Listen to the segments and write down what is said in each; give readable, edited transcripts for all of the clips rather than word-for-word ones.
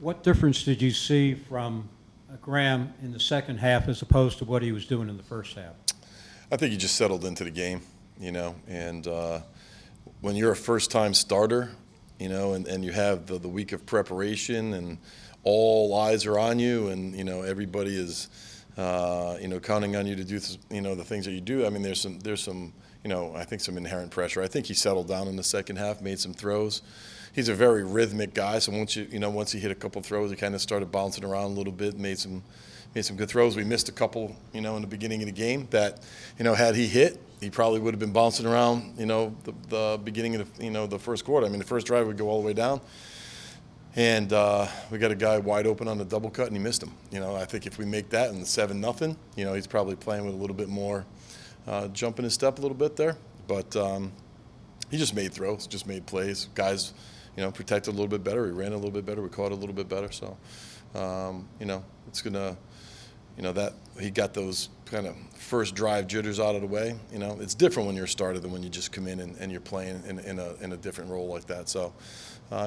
What difference did you see from Graham in the second half as opposed to what he was doing in the first half? I think he just settled into the game, and when you're a first-time starter, and you have the week of preparation and all eyes are on you, and everybody is counting on you to do the things that you do. I mean, there's some I think some inherent pressure. I think he settled down in the second half, made some throws. He's a very rhythmic guy, so once he hit a couple throws, he kind of started bouncing around a little bit, made some good throws. We missed a couple, in the beginning of the game that, had he hit, he probably would have been bouncing around, the beginning of the first quarter. I mean, the first drive would go all the way down, and we got a guy wide open on the double cut, and he missed him. I think if we make that in the 7-0, he's probably playing with a little bit more jump in his step a little bit there. But he just made throws, just made plays. Guys, protected a little bit better. We ran a little bit better. We caught a little bit better. So, it's going to, that he got those kind of first drive jitters out of the way. It's different when you're a starter than when you just come in and you're playing in a different role like that. So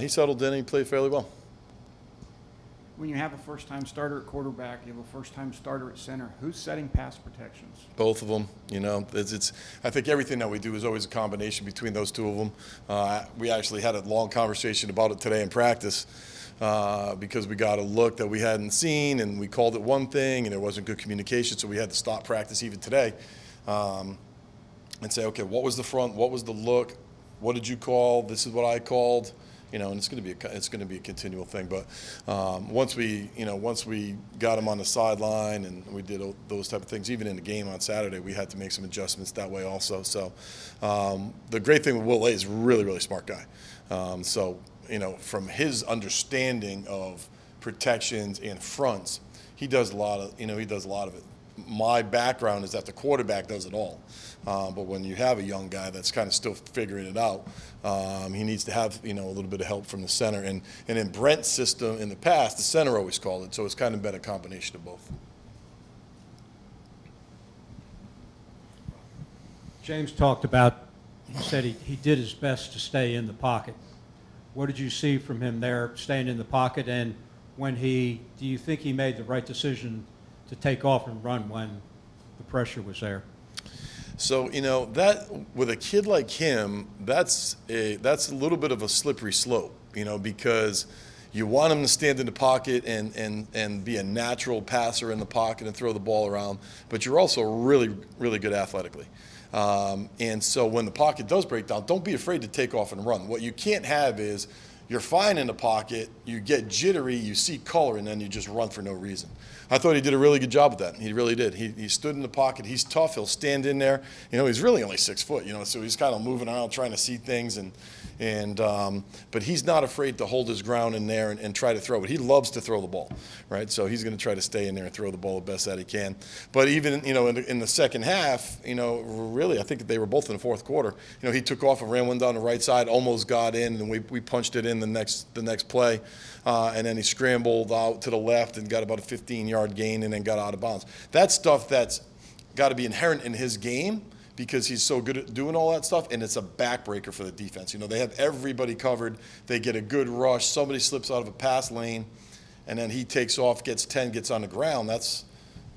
he settled in and he played fairly well. When you have a first-time starter at quarterback, you have a first-time starter at center, who's setting pass protections? Both of them, I think everything that we do is always a combination between those two of them. We actually had a long conversation about it today in practice because we got a look that we hadn't seen, and we called it one thing, and there wasn't good communication, so we had to stop practice even today and say, okay, what was the front? What was the look? What did you call? This is what I called. And it's going to be a continual thing. But once we got him on the sideline and we did those type of things, even in the game on Saturday, we had to make some adjustments that way also. So the great thing with Will A is a really, really smart guy. So from his understanding of protections and fronts, he does a lot of it. My background is that the quarterback does it all. But when you have a young guy that's kind of still figuring it out, he needs to have a little bit of help from the center. And in Brent's system in the past, the center always called it. So it's kind of been a combination of both. James talked about, he said he did his best to stay in the pocket. What did you see from him there, staying in the pocket? And do you think he made the right decision to take off and run when the pressure was there? So that with a kid like him, that's a little bit of a slippery slope, because you want him to stand in the pocket and be a natural passer in the pocket and throw the ball around, but you're also really, really good athletically. And so when the pocket does break down, don't be afraid to take off and run. What you can't have is you're fine in the pocket, you get jittery, you see color, and then you just run for no reason. I thought he did a really good job with that. He really did. He stood in the pocket. He's tough. He'll stand in there. He's really only 6 foot, so he's kind of moving around trying to see things. But he's not afraid to hold his ground in there and try to throw it. He loves to throw the ball, right? So he's going to try to stay in there and throw the ball the best that he can. But even, in the second half, really, I think that they were both in the fourth quarter. He took off and ran one down the right side, almost got in, and we punched it in the next play. And then he scrambled out to the left and got about a 15-yard gain and then got out of bounds. That's stuff that's got to be inherent in his game because he's so good at doing all that stuff, and it's a backbreaker for the defense. They have everybody covered. They get a good rush. Somebody slips out of a pass lane, and then he takes off, gets 10, gets on the ground. That's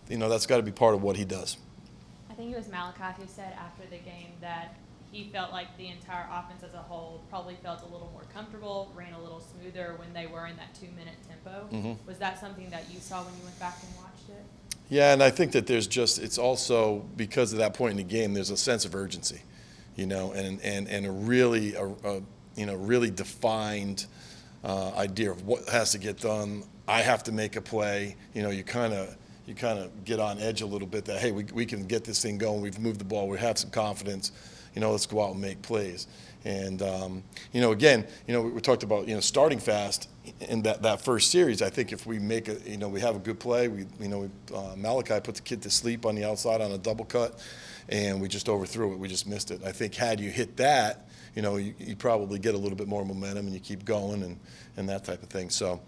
got to be part of what he does. I think it was Malachi who said after the game that he felt like the entire offense as a whole probably felt a little more comfortable, ran a little smoother when they were in that 2-minute tempo. Mm-hmm. Was that something that you saw when you went back and watched it? Yeah, and I think that it's also because of that point in the game, there's a sense of urgency, and a really really defined idea of what has to get done. I have to make a play. You kind of get on edge a little bit that, hey, we can get this thing going. We've moved the ball. We have some confidence. Let's go out and make plays. And, again, we talked about, starting fast in that first series. I think if we make we have a good play, Malachi put the kid to sleep on the outside on a double cut, and we just overthrew it. We just missed it. I think had you hit that, you probably get a little bit more momentum and you keep going and that type of thing. So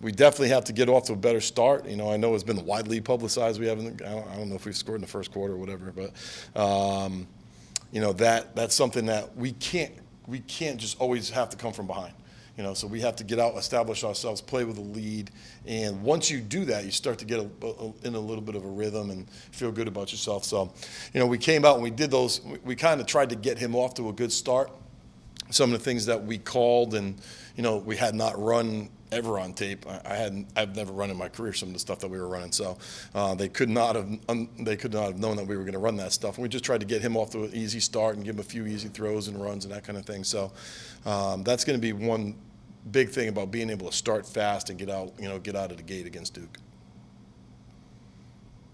we definitely have to get off to a better start. I know it's been widely publicized. I don't know if we've scored in the first quarter or whatever, but that's something that we can't just always have to come from behind. So we have to get out, establish ourselves, play with a lead, and once you do that, you start to get in a little bit of a rhythm and feel good about yourself. So, we came out and we did those. We kind of tried to get him off to a good start. Some of the things that we called, and we had not run ever on tape. I've never run in my career some of the stuff that we were running. So they could not have known that we were going to run that stuff. And we just tried to get him off to an easy start and give him a few easy throws and runs and that kind of thing. So that's going to be one big thing about being able to start fast and get out of the gate against Duke.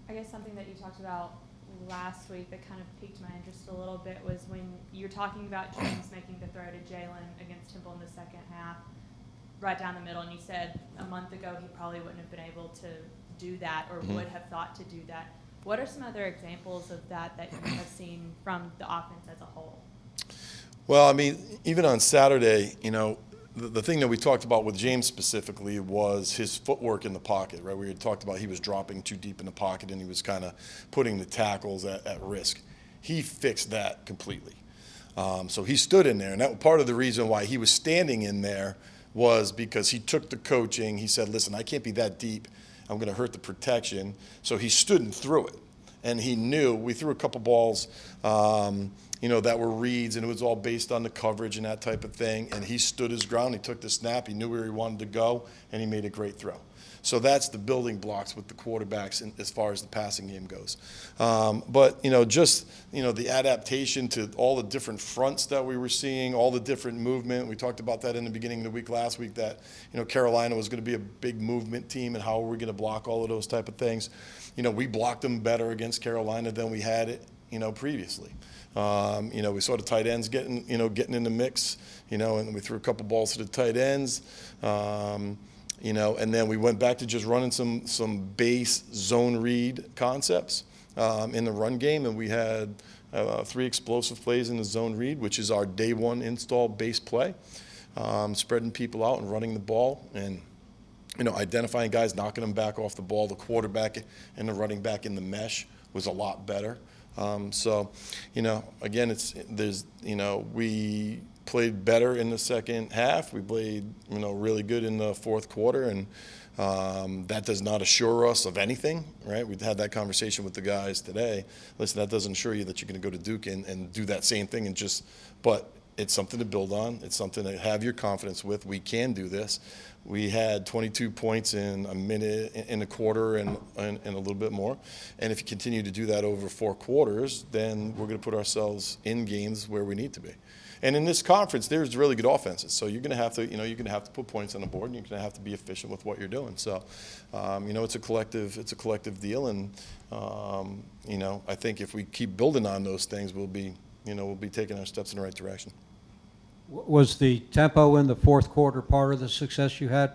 I guess something that you talked about last week that kind of piqued my interest a little bit was when you're talking about James making the throw to Jalen against Temple in the second half, right down the middle, and you said a month ago he probably wouldn't have been able to do that or would have thought to do that. What are some other examples of that you have seen from the offense as a whole? Well, I mean, even on Saturday, the thing that we talked about with James specifically was his footwork in the pocket, right? We had talked about he was dropping too deep in the pocket and he was kind of putting the tackles at risk. He fixed that completely. So he stood in there, and that part of the reason why he was standing in there was because he took the coaching. He said, listen, I can't be that deep. I'm going to hurt the protection. So he stood and threw it. And he knew we threw a couple balls, that were reads, and it was all based on the coverage and that type of thing. And he stood his ground. He took the snap. He knew where he wanted to go, and he made a great throw. So that's the building blocks with the quarterbacks as far as the passing game goes. But the adaptation to all the different fronts that we were seeing, all the different movement. We talked about that in the beginning of the week last week that, Carolina was going to be a big movement team and how are we going to block all of those type of things. We blocked them better against Carolina than we had it, previously. We saw the tight ends getting in the mix, and we threw a couple balls to the tight ends. And then we went back to just running some base zone read concepts in the run game, and we had 3 explosive plays in the zone read, which is our day one install base play, spreading people out and running the ball and identifying guys, knocking them back off the ball. The quarterback and the running back in the mesh was a lot better. Again, we played better in the second half. We played, really good in the fourth quarter, and that does not assure us of anything, right? We had that conversation with the guys today. Listen, that doesn't assure you that you're going to go to Duke and do that same thing but it's something to build on. It's something to have your confidence with. We can do this. We had 22 points in a minute, in a quarter, and a little bit more. And if you continue to do that over 4 quarters, then we're going to put ourselves in games where we need to be. And in this conference, there's really good offenses. So you're going to have to, you're going to have to put points on the board, and you're going to have to be efficient with what you're doing. So, it's a collective deal, and I think if we keep building on those things, we'll be taking our steps in the right direction. Was the tempo in the fourth quarter part of the success you had?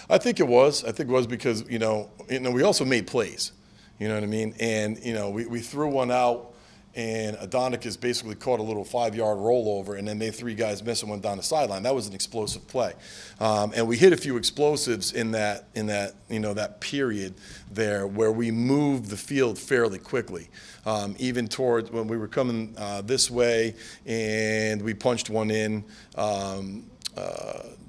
I think it was. Because, we also made plays. You know what I mean? And, we threw one out, and Adonicus basically caught a little 5-yard rollover, and then they 3 guys missed and went down the sideline. That was an explosive play. And we hit a few explosives in that period there where we moved the field fairly quickly. Even towards when we were coming this way and we punched one in,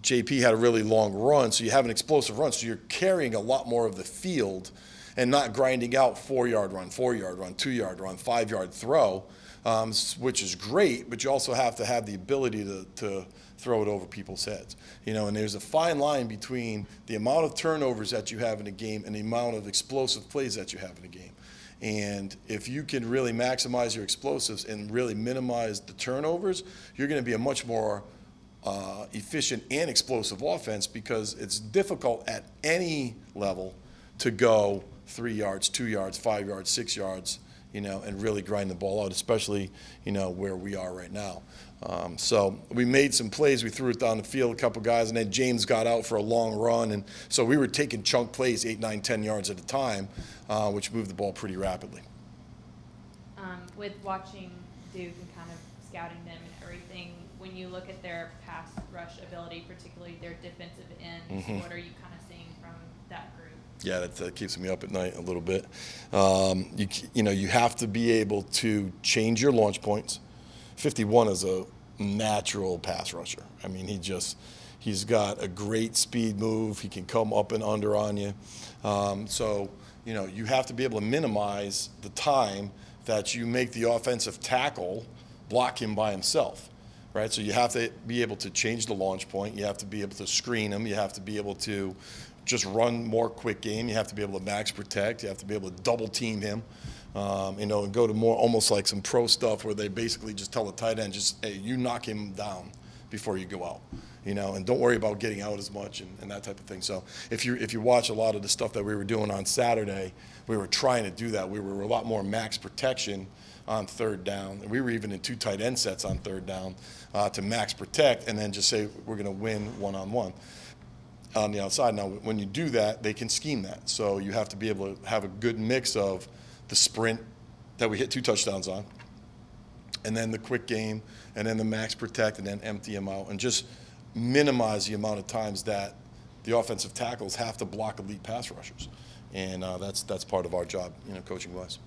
JP had a really long run, so you have an explosive run, so you're carrying a lot more of the field and not grinding out 4-yard run, 4-yard run, 2-yard run, 5-yard throw, which is great, but you also have to have the ability to throw it over people's heads. And there's a fine line between the amount of turnovers that you have in a game and the amount of explosive plays that you have in a game. And if you can really maximize your explosives and really minimize the turnovers, you're going to be a much more efficient and explosive offense, because it's difficult at any level to go 3 yards, 2 yards, 5 yards, 6 yards, and really grind the ball out, especially, where we are right now. So we made some plays. We threw it down the field, a couple guys, and then James got out for a long run. And so we were taking chunk plays 8, 9, 10 yards at a time, which moved the ball pretty rapidly. With watching Duke and kind of scouting them and everything, when you look at their pass rush ability, particularly their defensive ends, what are you kind of seeing from that group? Yeah, that keeps me up at night a little bit. You have to be able to change your launch points. 51 is a natural pass rusher. I mean, He's got a great speed move. He can come up and under on you. So, you know, you have to be able to minimize the time that you make the offensive tackle block him by himself, right? So you have to be able to change the launch point. You have to be able to screen him. You have to be able to just run more quick game. You have to be able to max protect. You have to be able to double team him, you know, and go to more almost like some pro stuff where they basically just tell the tight end, just, hey, you knock him down before you go out, you know, and don't worry about getting out as much and that type of thing. So if you watch a lot of the stuff that we were doing on Saturday, we were trying to do that. We were a lot more max protection on third down. And we were even in 2 tight end sets on third down to max protect and then just say we're going to win one-on-one on the outside. Now, when you do that, they can scheme that. So you have to be able to have a good mix of the sprint that we hit 2 touchdowns on, and then the quick game, and then the max protect, and then empty them out, and just minimize the amount of times that the offensive tackles have to block elite pass rushers. And that's part of our job, you know, coaching-wise.